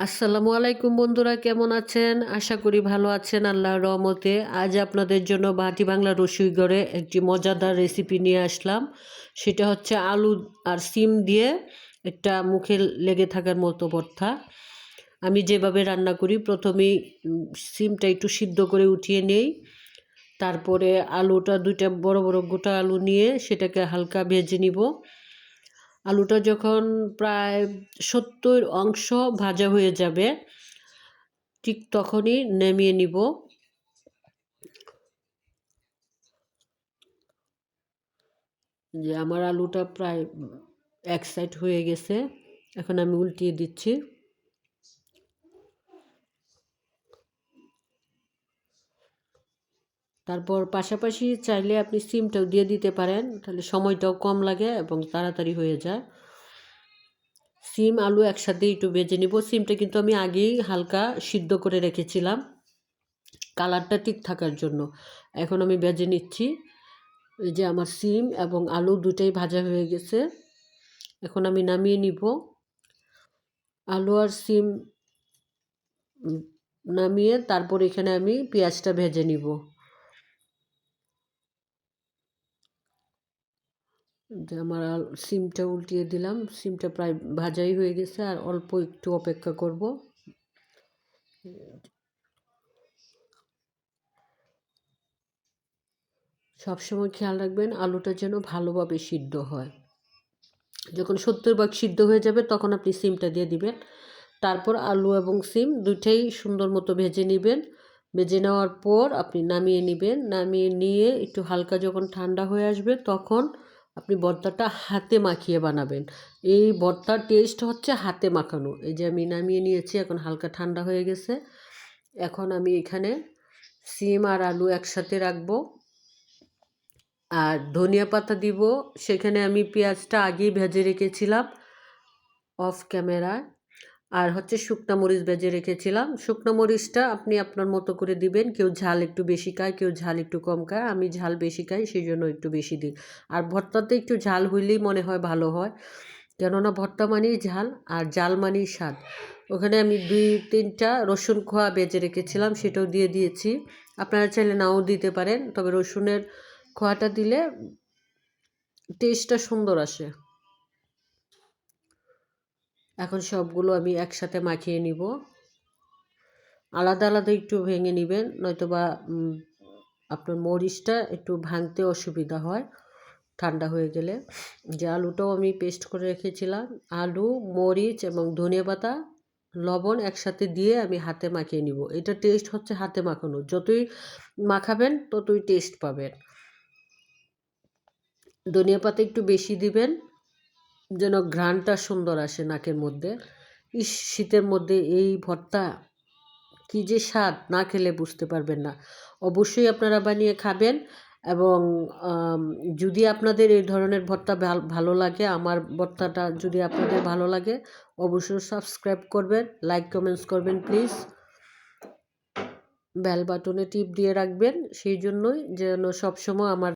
আসসালামু আলাইকুম বন্ধুরা, কেমন আছেন? আশা করি ভালো আছেন আল্লাহর রহমতে। আজ আপনাদের জন্য বাটি বাংলা রসুইগড়ে একটি মজাদার রেসিপি নিয়ে আসলাম। সেটা হচ্ছে আলু আর সিম দিয়ে একটা মুখে লেগে থাকার মতো ভর্তা। আমি যেভাবে রান্না করি, প্রথমেই সিমটা একটু সিদ্ধ করে উঠিয়ে নেই। তারপরে আলুটা দুইটা বড় বড় গোটা আলু নিয়ে সেটাকে হালকা ভেজে নিব। আলুটা যখন প্রায় 70% ভাজা হয়ে যাবে, ঠিক তখনই নামিয়ে নিব। যে আমার আলুটা প্রায় এক সাইড হয়ে গেছে, এখন আমি উল্টিয়ে দিচ্ছি। তারপর পাশাপাশি চাইলে আপনি সিমটাও দিয়ে দিতে পারেন, তাহলে সময়টাও কম লাগে এবং তাড়াতাড়ি হয়ে যায়। সিম আলু একসাথে একটু ভেজে নিব। সিমটা কিন্তু আমি আগেই হালকা সিদ্ধ করে রেখেছিলাম কালারটা ঠিক থাকার জন্য। এখন আমি ভেজে নিচ্ছি। এই যে আমার সিম এবং আলু দুটাই ভাজা হয়ে গেছে, এখন আমি নামিয়ে নিব। আলু আর সিম নামিয়ে তারপর এখানে আমি পেঁয়াজটা ভেজে নিব। যে আমার সিমটা উল্টিয়ে দিলাম, সিমটা প্রায় ভাজাই হয়ে গেছে, আর অল্প একটু অপেক্ষা করব। সবসময় খেয়াল রাখবেন আলুটা যেন ভালোভাবে সিদ্ধ হয়। যখন 70% সিদ্ধ হয়ে যাবে তখন আপনি সিমটা দিয়ে দিবেন। তারপর আলু এবং সিম দুইটাই সুন্দর মতো ভেজে নেবেন। ভেজে নেওয়ার পর আপনি নামিয়ে নেবেন। নামিয়ে নিয়ে একটু হালকা যখন ঠান্ডা হয়ে আসবে তখন আপনি ভর্তাটা হাতে মাখিয়ে বানাবেন। এই ভর্তার টেস্ট হচ্ছে হাতে মাখানো। এই যে আমি নামিয়ে নিয়েছি, এখন হালকা ঠান্ডা হয়ে গেছে। এখন আমি এখানে সিম আর আলু একসাথে রাখবো আর ধনিয়া পাতা দিব। সেখানে আমি পেঁয়াজটা আগেই ভেজে রেখেছিলাম অফ ক্যামেরায়। আর হচ্ছে শুকনো মরিচ ভেজে রেখেছিলাম। শুকনো মরিচটা আপনি আপনার মতো করে দিবেন। কেউ ঝাল একটু বেশি খায়, কেউ ঝাল একটু কম খায়। আমি ঝাল বেশি খাই, সেই জন্য একটু বেশি দিই। আর ভর্তাতে একটু ঝাল হইলেই মনে হয় ভালো হয়, কেননা ভর্তা মানেই ঝাল আর ঝাল মানেই স্বাদ। ওখানে আমি 2-3টা রসুন খোয়া ভেজে রেখেছিলাম, সেটাও দিয়ে দিয়েছি। আপনারা চাইলে নাও দিতে পারেন, তবে রসুনের খোয়াটা দিলে টেস্টটা সুন্দর আসে। এখন সবগুলো আমি একসাথে মাখিয়ে নিব। আলাদা আলাদা একটু ভেঙে নেবেন, নয়তোবা আপনার মরিচটা একটু ভাঙতে অসুবিধা হয় ঠান্ডা হয়ে গেলে। যে আলুটাও আমি পেস্ট করে রেখেছিলাম, আলু, মরিচ এবং ধনেপাতা, লবণ একসাথে দিয়ে আমি হাতে মাখিয়ে নিব। এটা টেস্ট হচ্ছে হাতে মাখানো। যতই মাখাবেন ততই টেস্ট পাবেন। ধনিয়া পাতা একটু বেশি দিবেন যেন ঘ্রাণটা সুন্দর আসে নাকের মধ্যে। শীতের মধ্যে এই ভর্তা কী যে স্বাদ, না খেলে বুঝতে পারবেন না। অবশ্যই আপনারা বানিয়ে খাবেন। এবং যদি আপনাদের এই ধরনের ভর্তা ভালো লাগে, আমার ভর্তাটা যদি আপনাদের ভালো লাগে, অবশ্যই সাবস্ক্রাইব করবেন, লাইক কমেন্টস করবেন প্লিজ। বেল বাটনে টিপ দিয়ে রাখবেন, সেই জন্যই যেন সবসময় আমার